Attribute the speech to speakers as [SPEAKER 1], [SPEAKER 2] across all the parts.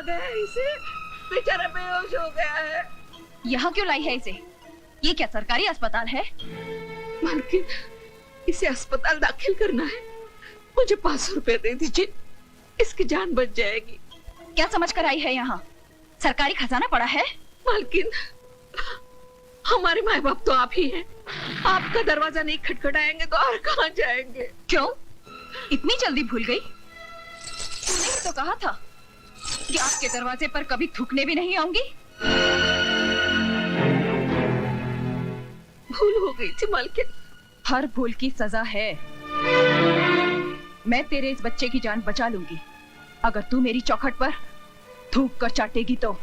[SPEAKER 1] गया है इसे, बेचारा बेहोश हो गया है।
[SPEAKER 2] यहाँ क्यों लाई है इसे? ये क्या सरकारी अस्पताल है?
[SPEAKER 1] मालकिन, इसे अस्पताल दाखिल करना है। मुझे 500 रुपए दे दीजिए, इसकी जान बच जाएगी।
[SPEAKER 2] क्या समझ कर आई है यहाँ? सरकारी खजाना पड़ा है।
[SPEAKER 1] मालकिन, हमारे माँ बाप तो आप ही हैं। आपका दरवाजा नहीं खटखटाएंगे तो और कहाँ जाएंगे?
[SPEAKER 2] क्यों इतनी जल्दी भूल गई? तूने ही तो कहा था कि आपके दरवाजे पर कभी थूकने भी नहीं आऊंगी।
[SPEAKER 1] भूल हो गई थी मालकिन।
[SPEAKER 2] हर भूल की सजा है। मैं तेरे इस बच्चे की जान बचा लूंगी अगर तू मेरी चौखट पर थूक कर चाटेगी तो।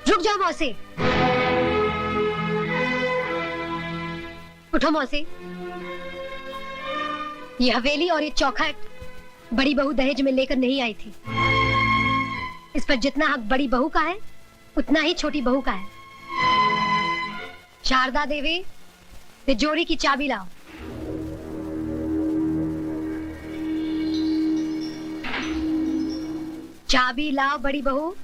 [SPEAKER 3] रुक जाओ मौसी। उठो मौसी। ये हवेली और ये चौखट बड़ी बहू दहेज में लेकर नहीं आई थी। इस पर जितना हक बड़ी बहू का है उतना ही छोटी बहू का है। शारदा देवी, तिजोरी की चाबी लाओ। चाबी लाओ बड़ी बहू।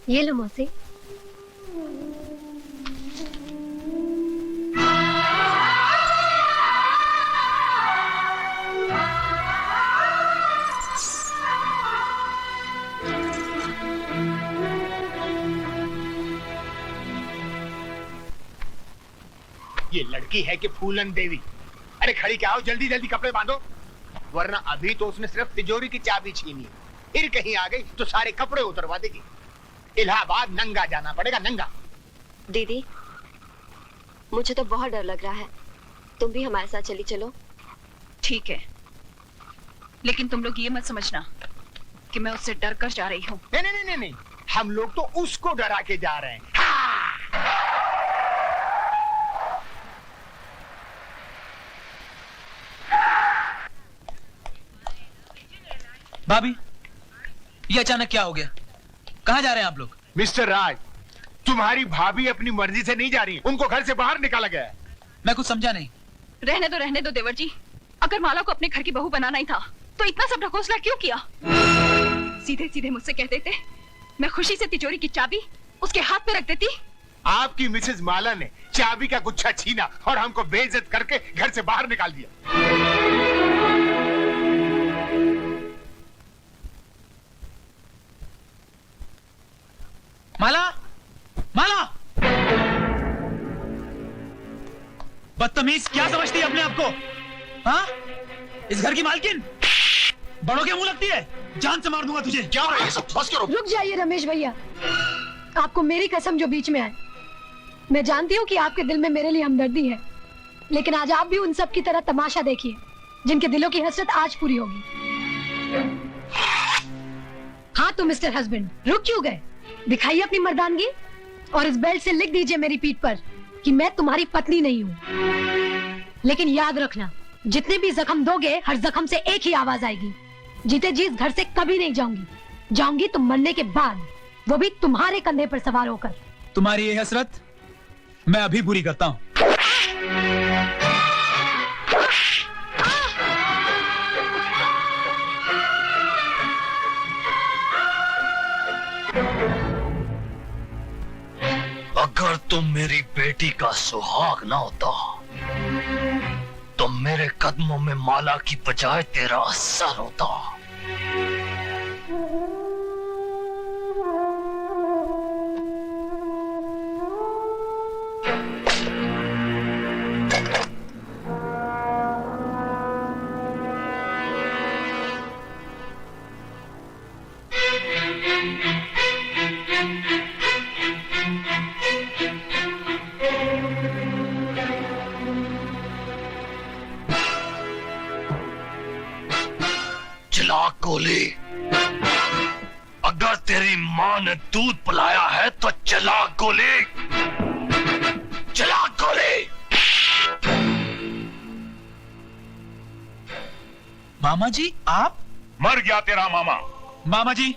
[SPEAKER 3] ये लो मौसी।
[SPEAKER 4] ये लड़की है कि फूलन देवी? अरे खड़ी क्या हो, जल्दी जल्दी कपड़े बांधो, वरना अभी तो उसने सिर्फ तिजोरी की चाबी छीनी, फिर कहीं आ गई तो सारे कपड़े उतरवा देगी। इलाहाबाद नंगा जाना पड़ेगा, नंगा।
[SPEAKER 5] दीदी, मुझे तो बहुत डर लग रहा है, तुम भी हमारे साथ चली चलो।
[SPEAKER 2] ठीक है, लेकिन तुम लोग ये मत समझना कि मैं उससे डर कर जा रही हूँ।
[SPEAKER 4] नहीं नहीं नहीं नहीं, हम लोग तो उसको डरा के जा रहे हैं।
[SPEAKER 6] भाभी, ये अचानक क्या हो गया? कहाँ जा रहे हैं आप लोग?
[SPEAKER 4] मिस्टर राज, तुम्हारी भाभी अपनी मर्जी से नहीं जा रही, उनको घर से बाहर निकाला गया है।
[SPEAKER 6] मैं कुछ समझा नहीं।
[SPEAKER 2] रहने दो देवर जी। अगर माला को अपने घर की बहू बनाना ही था तो इतना सब ढकोसला क्यों किया? सीधे सीधे मुझसे कह देते, मैं खुशी से तिजोरी की चाबी उसके हाथ में रख देती।
[SPEAKER 4] आपकी मिसेज माला ने चाबी का गुच्छा छीना और हमको बेइज्जत करके घर से बाहर निकाल दिया।
[SPEAKER 6] माला, माला! बदतमीज, क्या समझती है अपने आप को? हाँ? इस घर की मालकिन बड़ों के मुंह लगती है? जान से मार दूंगा तुझे।
[SPEAKER 4] क्या हो रहा है ये सब? बस करो।
[SPEAKER 3] रुक जाइए रमेश भैया, आपको मेरी कसम जो बीच में आए। मैं जानती हूँ कि आपके दिल में मेरे लिए हमदर्दी है, लेकिन आज आप भी उन सब की तरह तमाशा देखिए जिनके दिलों की हसरत आज पूरी होगी। हाँ तो मिस्टर हस्बैंड, रुक क्यों गए? दिखाइए अपनी मर्दानगी और इस बेल्ट से लिख दीजिए मेरी पीठ पर कि मैं तुम्हारी पत्नी नहीं हूँ। लेकिन याद रखना, जितने भी जख्म दोगे हर जख्म से एक ही आवाज आएगी, जीते जी इस घर से कभी नहीं जाऊंगी। जाऊंगी तो मरने के बाद, वो भी तुम्हारे कंधे पर सवार होकर।
[SPEAKER 6] तुम्हारी ये हसरत मैं अभी पूरी करता हूँ।
[SPEAKER 7] अगर तुम मेरी बेटी का सुहाग ना होता तो मेरे कदमों में माला की बजाय तेरा सर होता। गोली। अगर तेरी माँ ने दूध पिलाया है तो चला गोली, चला गोली।
[SPEAKER 6] मामा जी आप?
[SPEAKER 8] मर गया तेरा मामा।
[SPEAKER 6] मामा जी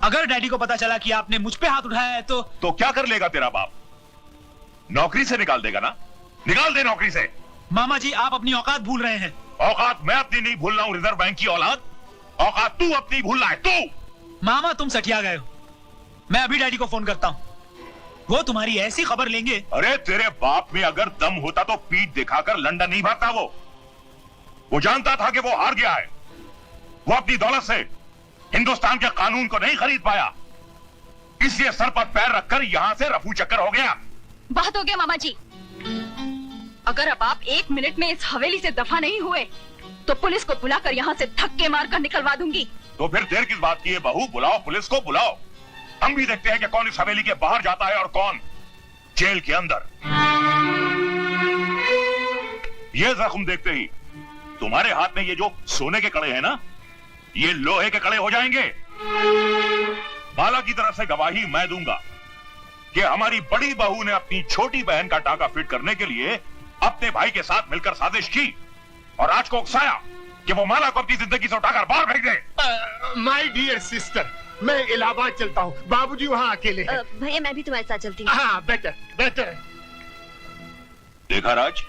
[SPEAKER 6] अगर डैडी को पता चला कि आपने मुझ पे हाथ उठाया है तो
[SPEAKER 8] क्या कर लेगा तेरा बाप? नौकरी से निकाल देगा ना? निकाल दे नौकरी से।
[SPEAKER 6] मामा जी आप अपनी औकात भूल रहे हैं।
[SPEAKER 8] औकात मैं अपनी नहीं भूल रहा हूं, रिजर्व बैंक की औलाद। औकात तू अपनी भूल रहा है, तू।
[SPEAKER 6] मामा तुम सठिया गए हो। मैं अभी डैडी को फोन करता हूँ, वो तुम्हारी ऐसी खबर लेंगे।
[SPEAKER 8] अरे तेरे बाप में अगर दम होता तो पीठ दिखाकर लंदन नहीं भागता। वो जानता था कि वो हार गया है। वो अपनी दौलत से हिंदुस्तान के कानून को नहीं खरीद पाया, इसलिए सर पर पैर रखकर यहां से रफू चक्कर हो गया।
[SPEAKER 2] बहुत हो गया मामा जी। अगर अब आप 1 मिनट में इस हवेली से दफा नहीं हुए तो पुलिस को बुलाकर यहाँ से धक्के मारकर निकलवा दूंगी।
[SPEAKER 8] तो फिर देर किस बात की है बहू? बुलाओ, पुलिस को बुलाओ। हम भी देखते हैं कि कौन इस हवेली के बाहर जाता है और कौन जेल के अंदर। ये जख्म देखते ही तुम्हारे हाथ में ये जो सोने के कड़े हैं ना, ये लोहे के कड़े हो जाएंगे। माला की तरफ से गवाही मैं दूंगा कि हमारी बड़ी बहू ने अपनी छोटी बहन का टाका फिट करने के लिए अपने भाई के साथ मिलकर साजिश की और राज को उकसाया कि वो माला को अपनी जिंदगी से उठाकर बाहर फेंक दे।
[SPEAKER 4] माय डियर सिस्टर, मैं इलाहाबाद चलता हूँ, बाबूजी वहाँ अकेले हैं।
[SPEAKER 5] भैया मैं भी तुम्हारे साथ चलती हूँ।
[SPEAKER 4] हाँ बेटर बेटर।
[SPEAKER 8] देखा राज,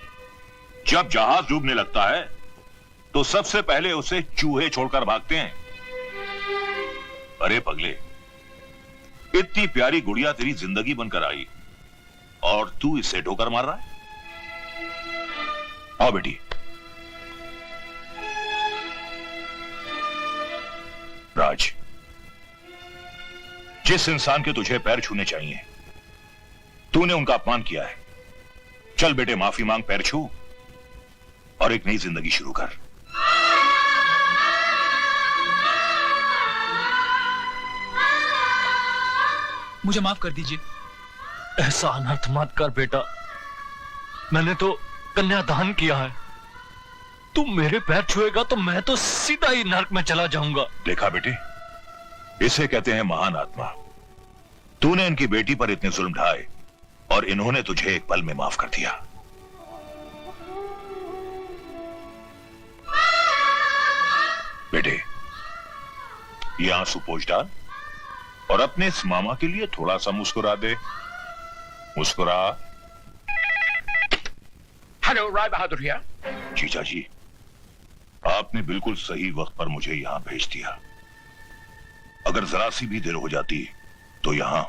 [SPEAKER 8] जब जहाज डूबने लगता है तो सबसे पहले उसे चूहे छोड़कर भागते हैं। अरे पगले, इतनी प्यारी गुड़िया तेरी जिंदगी बनकर आई और तू इसे ठोकर मार रहा है। आओ बेटी। राज, जिस इंसान के तुझे पैर छूने चाहिए तूने उनका अपमान किया है। चल बेटे, माफी मांग, पैर छू और एक नई जिंदगी शुरू कर।
[SPEAKER 6] मुझे माफ कर दीजिए।
[SPEAKER 7] ऐसा अनर्थ मत कर बेटा, मैंने तो कन्यादान किया है। तू मेरे पैर छुएगा तो मैं तो सीधा ही नरक में चला जाऊंगा।
[SPEAKER 8] देखा बेटे, इसे कहते हैं महान आत्मा। तूने इनकी बेटी पर इतने जुल्म ढाए और इन्होंने तुझे एक पल में माफ कर दिया। बेटे, ये आंसू पोंछ डाल और अपने इस मामा के लिए थोड़ा सा मुस्कुरा दे। मुस्कुरा।
[SPEAKER 4] Hello, Rai Bahadur here.
[SPEAKER 8] जीजा जी, आपने बिल्कुल सही वक्त पर मुझे यहां भेज दिया। अगर जरा सी भी देर हो जाती तो यहां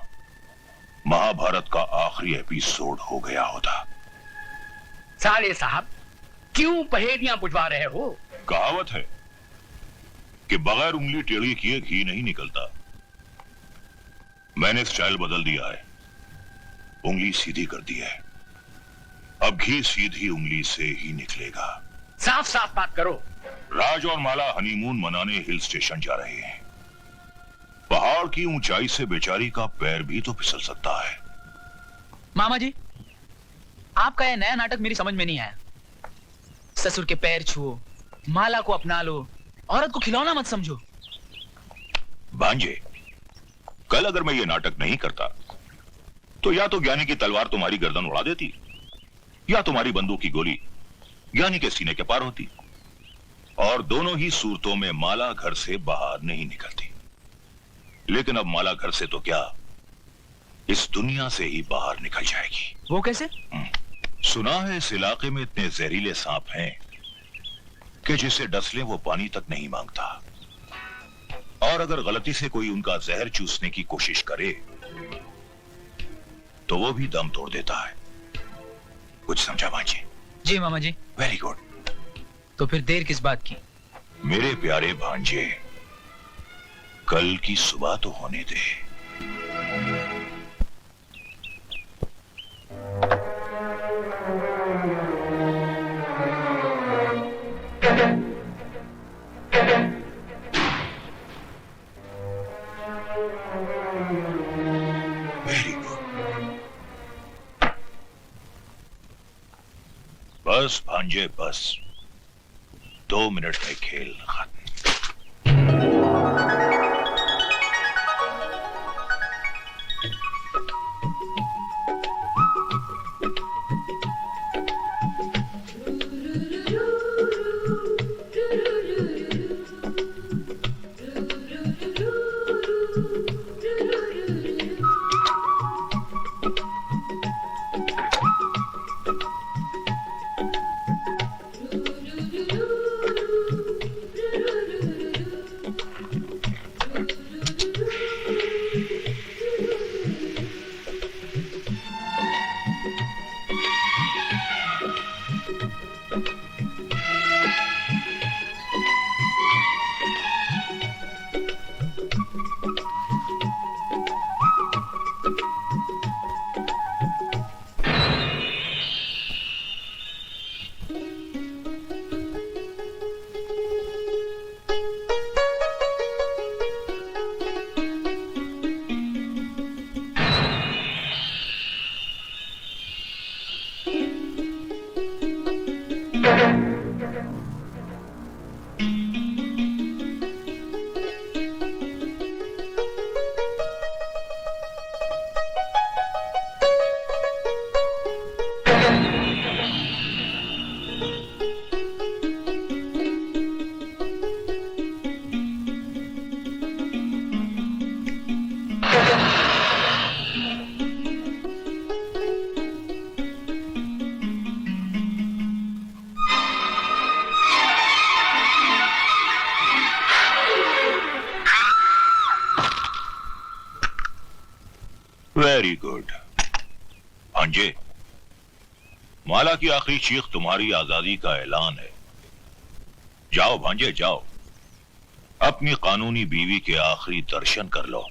[SPEAKER 8] महाभारत का आखिरी एपिसोड हो गया होता।
[SPEAKER 9] साले साहब, क्यों पहेलियां बुझवा रहे हो?
[SPEAKER 8] कहावत है कि बगैर उंगली टेढ़ी किए घी नहीं निकलता। मैंने स्टाइल बदल दिया है, उंगली सीधी कर दी है। अब घी सीधी उंगली से ही निकलेगा।
[SPEAKER 9] साफ साफ बात करो।
[SPEAKER 8] राज और माला हनीमून मनाने हिल स्टेशन जा रहे हैं। पहाड़ की ऊंचाई से बेचारी का पैर भी तो फिसल सकता है।
[SPEAKER 6] मामा जी, आपका यह नया नाटक मेरी समझ में नहीं आया। ससुर के पैर छुओ, माला को अपना लो, औरत को खिलौना मत समझो।
[SPEAKER 8] भांजे, कल अगर मैं ये नाटक नहीं करता तो या तो ज्ञानी की तलवार तुम्हारी गर्दन उड़ा देती या तुम्हारी बंदूक की गोली ज्ञानी के सीने के पार होती, और दोनों ही सूरतों में माला घर से बाहर नहीं निकलती। लेकिन अब माला घर से तो क्या, इस दुनिया से ही बाहर निकल जाएगी।
[SPEAKER 6] वो कैसे?
[SPEAKER 8] सुना है इस इलाके में इतने जहरीले सांप हैं कि जिसे डस ले वो पानी तक नहीं मांगता, और अगर गलती से कोई उनका जहर चूसने की कोशिश करे तो वो भी दम तोड़ देता है। कुछ समझा भांजे?
[SPEAKER 6] जी मामा जी।
[SPEAKER 8] Very good.
[SPEAKER 6] तो फिर देर किस बात की?
[SPEAKER 8] मेरे प्यारे भांजे, कल की सुबह तो होने दे। Very good. बस भांजे बस, 2 मिनट में खेल खत्म। वेरी गुड भांजे, माला की आखिरी चीख तुम्हारी आजादी का ऐलान है। जाओ भांजे जाओ, अपनी कानूनी बीवी के आखिरी दर्शन कर लो।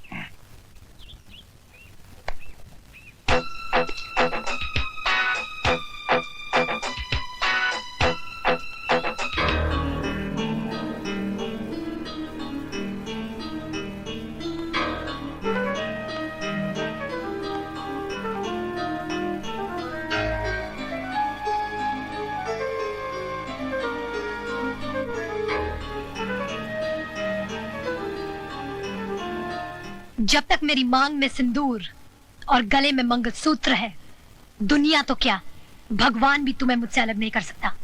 [SPEAKER 3] जब तक मेरी मांग में सिंदूर और गले में मंगलसूत्र है, दुनिया तो क्या, भगवान भी तुम्हें मुझसे अलग नहीं कर सकता।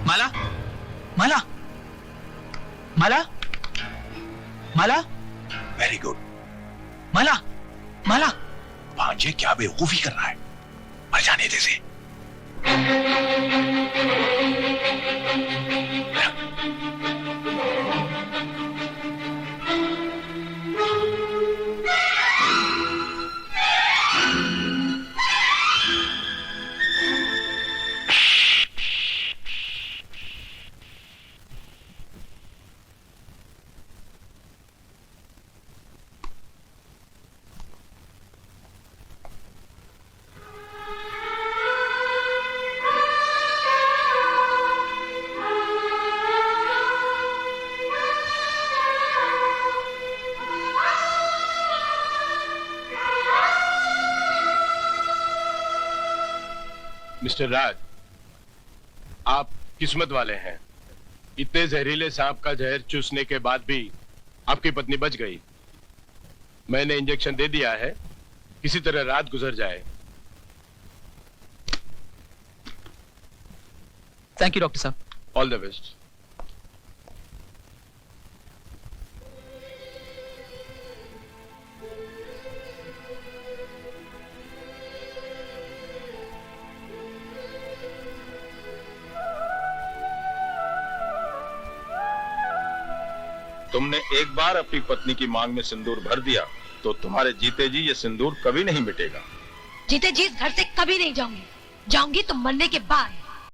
[SPEAKER 6] माला, माला, माला, माला,
[SPEAKER 8] वेरी गुड
[SPEAKER 6] माला, माला।
[SPEAKER 8] भांजे क्या बेवकूफी कर रहा है, मर जाने दे इसे।
[SPEAKER 10] मिस्टर राज, आप किस्मत वाले हैं। इतने जहरीले सांप का जहर चूसने के बाद भी आपकी पत्नी बच गई। मैंने इंजेक्शन दे दिया है, किसी तरह रात गुजर जाए।
[SPEAKER 6] थैंक यू डॉक्टर साहब।
[SPEAKER 10] All the best.
[SPEAKER 11] तुमने एक बार अपनी पत्नी की मांग में सिंदूर भर दिया तो तुम्हारे जीते जी ये सिंदूर कभी नहीं मिटेगा।
[SPEAKER 3] जीते जी इस घर से कभी नहीं जाऊंगी, जाऊंगी तो मरने के बाद।